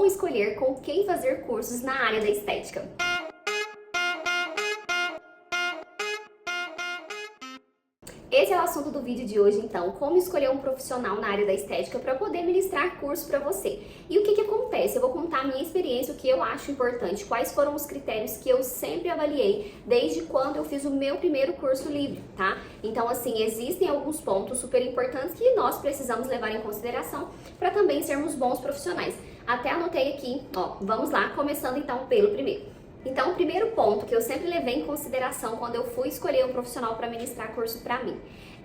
como escolher com quem fazer cursos na área da estética. Esse é o assunto do vídeo de hoje, então, como escolher um profissional na área da estética para poder ministrar curso para você. E o que acontece? Eu vou contar a minha experiência, o que eu acho importante, quais foram os critérios que eu sempre avaliei desde quando eu fiz o meu primeiro curso livre, tá? Então, assim, existem alguns pontos super importantes que nós precisamos levar em consideração para também sermos bons profissionais. Até anotei aqui, ó, vamos lá, começando então pelo primeiro. Então, o primeiro ponto que eu sempre levei em consideração quando eu fui escolher um profissional para ministrar curso para mim,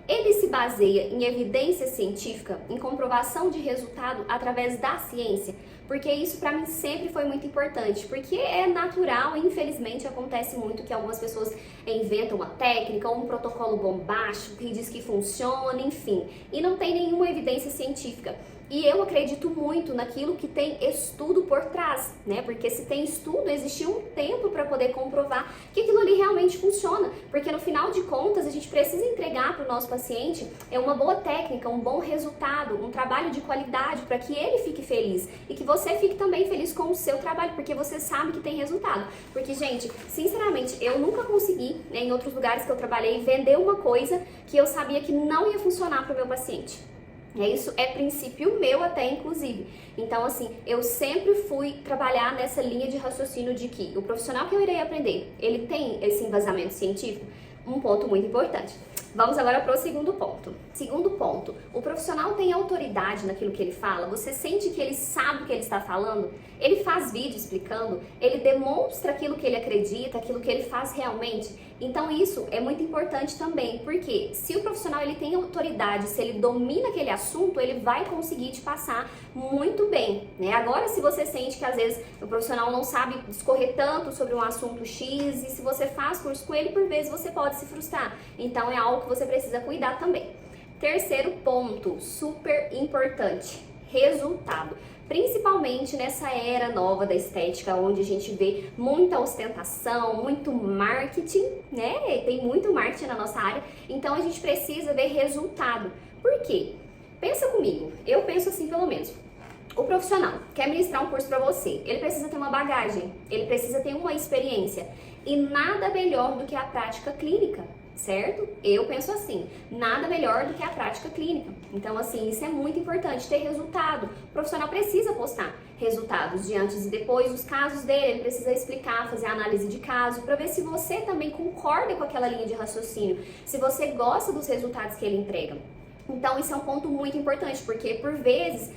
ele se baseia em evidência científica, em comprovação de resultado através da ciência, porque isso para mim sempre foi muito importante, porque é natural e infelizmente acontece muito que algumas pessoas inventam uma técnica ou um protocolo bombástico que diz que funciona, enfim, e não tem nenhuma evidência científica. E eu acredito muito naquilo que tem estudo por trás, né? Porque se tem estudo, existe um tempo para poder comprovar que aquilo ali realmente funciona. Porque no final de contas, a gente precisa entregar para o nosso paciente uma boa técnica, um bom resultado, um trabalho de qualidade para que ele fique feliz e que você fique também feliz com o seu trabalho, porque você sabe que tem resultado. Porque, gente, sinceramente, eu nunca consegui, né, em outros lugares que eu trabalhei, vender uma coisa que eu sabia que não ia funcionar para o meu paciente. Isso é princípio meu até, inclusive. Então, assim, eu sempre fui trabalhar nessa linha de raciocínio de que o profissional que eu irei aprender, ele tem esse embasamento científico, um ponto muito importante. Vamos agora para o segundo ponto. Segundo ponto, o profissional tem autoridade naquilo que ele fala? Você sente que ele sabe o que ele está falando? Ele faz vídeo explicando? Ele demonstra aquilo que ele acredita, aquilo que ele faz realmente? Então isso é muito importante também, porque se o profissional ele tem autoridade, se ele domina aquele assunto, ele vai conseguir te passar muito bem, né? Agora, se você sente que às vezes o profissional não sabe discorrer tanto sobre um assunto X, e se você faz curso com ele, por vezes você pode se frustrar. Então é algo que você precisa cuidar também. Terceiro ponto, super importante, resultado. Principalmente nessa era nova da estética, onde a gente vê muita ostentação, muito marketing, né? Tem muito marketing na nossa área, então a gente precisa ver resultado. Por quê? Pensa comigo, eu penso assim pelo menos. O profissional quer ministrar um curso para você, ele precisa ter uma bagagem, ele precisa ter uma experiência e nada melhor do que a prática clínica. Certo? Eu penso assim, nada melhor do que a prática clínica. Então, assim, isso é muito importante, ter resultado. O profissional precisa postar resultados de antes e depois, os casos dele, ele precisa explicar, fazer análise de caso, para ver se você também concorda com aquela linha de raciocínio, se você gosta dos resultados que ele entrega. Então, isso é um ponto muito importante, porque por vezes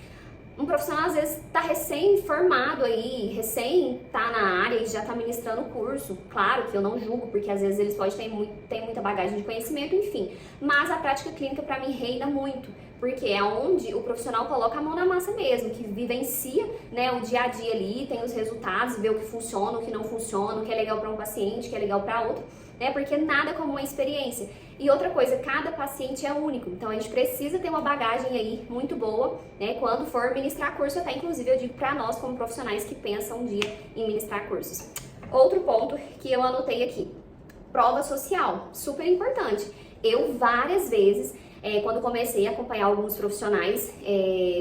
um profissional às vezes está recém-formado aí, recém-tá na área e já está ministrando o curso. Claro que eu não julgo, porque às vezes eles podem ter muita bagagem de conhecimento, enfim. Mas a prática clínica para mim reina muito, porque é onde o profissional coloca a mão na massa mesmo, que vivencia, né, o dia a dia ali, tem os resultados, vê o que funciona, o que não funciona, o que é legal para um paciente, o que é legal para outro, né, porque nada como uma experiência. E outra coisa, cada paciente é único, então a gente precisa ter uma bagagem aí muito boa, né, quando for ministrar curso, até inclusive eu digo para nós como profissionais que pensam um dia em ministrar cursos. Outro ponto que eu anotei aqui, prova social, super importante. Eu várias vezes, quando comecei a acompanhar alguns profissionais,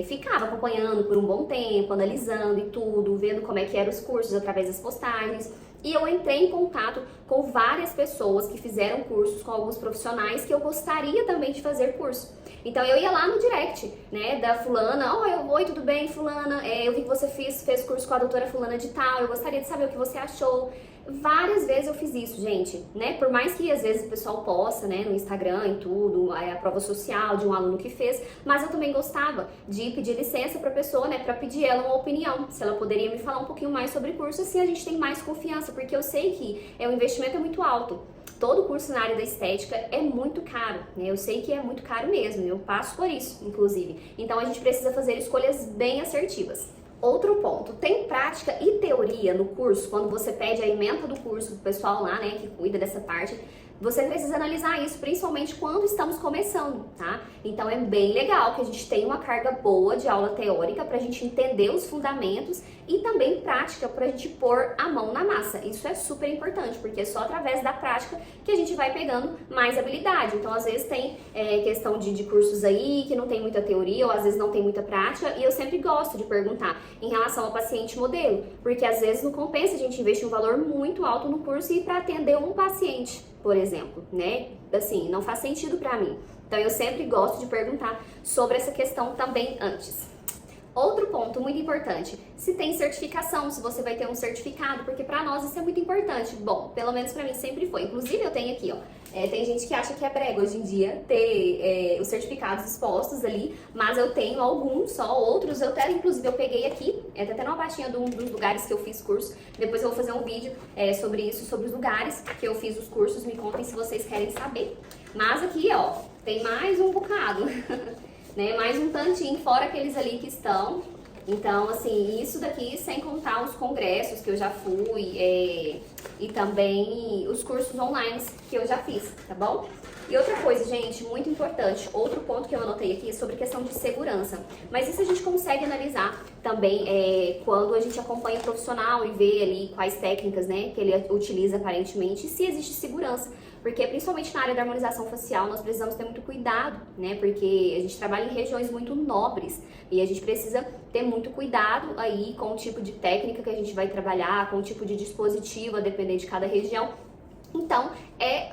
ficava acompanhando por um bom tempo, analisando e tudo, vendo como é que eram os cursos através das postagens. E eu entrei em contato com várias pessoas que fizeram cursos com alguns profissionais que eu gostaria também de fazer curso. Então eu ia lá no direct, né, da fulana, oi, tudo bem, fulana, eu vi que você fez curso com a doutora fulana de tal, eu gostaria de saber o que você achou. Várias vezes eu fiz isso, gente, né, por mais que às vezes o pessoal posta, né, no Instagram e tudo, a prova social de um aluno que fez, mas eu também gostava de pedir licença pra pessoa, né, pra pedir ela uma opinião, se ela poderia me falar um pouquinho mais sobre o curso, assim a gente tem mais confiança, porque eu sei que o investimento é muito alto. Todo curso na área da estética é muito caro, né? Eu sei que é muito caro mesmo, eu passo por isso, inclusive. Então a gente precisa fazer escolhas bem assertivas. Outro ponto, tem prática e teoria no curso, quando você pede a ementa do curso pro pessoal lá, né, que cuida dessa parte, você precisa analisar isso, principalmente quando estamos começando, tá? Então é bem legal que a gente tenha uma carga boa de aula teórica pra gente entender os fundamentos e também prática pra gente pôr a mão na massa. Isso é super importante, porque é só através da prática que a gente vai pegando mais habilidade. Então, às vezes tem questão de cursos aí que não tem muita teoria ou às vezes não tem muita prática, e eu sempre gosto de perguntar em relação ao paciente modelo, porque às vezes não compensa a gente investir um valor muito alto no curso e para atender um paciente, por exemplo, né? Assim, não faz sentido para mim. Então eu sempre gosto de perguntar sobre essa questão também antes. Outro ponto muito importante, se tem certificação, se você vai ter um certificado, porque pra nós isso é muito importante. Bom, pelo menos pra mim sempre foi. Inclusive eu tenho aqui, ó, tem gente que acha que é brega hoje em dia ter os certificados expostos ali, mas eu tenho alguns só, outros eu até, inclusive eu peguei aqui, tá até numa pastinha de um dos lugares que eu fiz curso. Depois eu vou fazer um vídeo sobre isso, sobre os lugares que eu fiz os cursos, me contem se vocês querem saber. Mas aqui, ó, tem mais um bocado. Né, mais um tantinho, fora aqueles ali que estão. Então, assim, isso daqui sem contar os congressos que eu já fui e também os cursos online que eu já fiz, tá bom? E outra coisa, gente, muito importante, outro ponto que eu anotei aqui é sobre questão de segurança. Mas isso a gente consegue analisar também quando a gente acompanha o profissional e vê ali quais técnicas, né, que ele utiliza aparentemente, e se existe segurança. Porque principalmente na área da harmonização facial nós precisamos ter muito cuidado, né? Porque a gente trabalha em regiões muito nobres e a gente precisa ter muito cuidado aí com o tipo de técnica que a gente vai trabalhar, com o tipo de dispositivo, a depender de cada região. Então,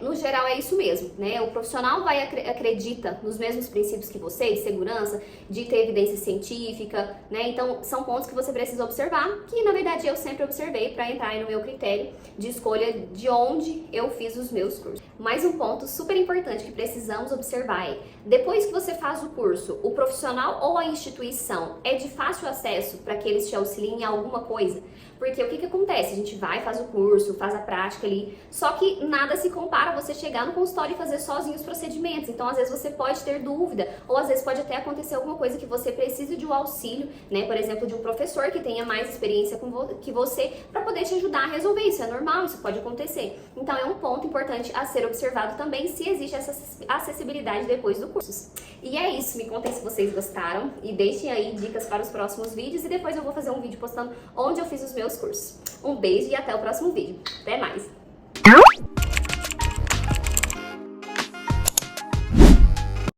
no geral é isso mesmo, né? O profissional acredita nos mesmos princípios que você, de segurança, de ter evidência científica, né? Então, são pontos que você precisa observar, que na verdade eu sempre observei para entrar aí no meu critério de escolha de onde eu fiz os meus cursos. Mais um ponto super importante que precisamos observar é, depois que você faz o curso, o profissional ou a instituição é de fácil acesso para que eles te auxiliem em alguma coisa? Porque o que acontece? A gente vai, faz o curso, faz a prática ali, só que nada se compara a você chegar no consultório e fazer sozinho os procedimentos. Então, às vezes você pode ter dúvida, ou às vezes pode até acontecer alguma coisa que você precise de um auxílio, né? Por exemplo, de um professor que tenha mais experiência que você para poder te ajudar a resolver. Isso é normal, isso pode acontecer. Então, é um ponto importante a ser observado também se existe essa acessibilidade depois do curso. E é isso, me contem se vocês gostaram e deixem aí dicas para os próximos vídeos e depois eu vou fazer um vídeo postando onde eu fiz os meus cursos. Um beijo e até o próximo vídeo. Até mais!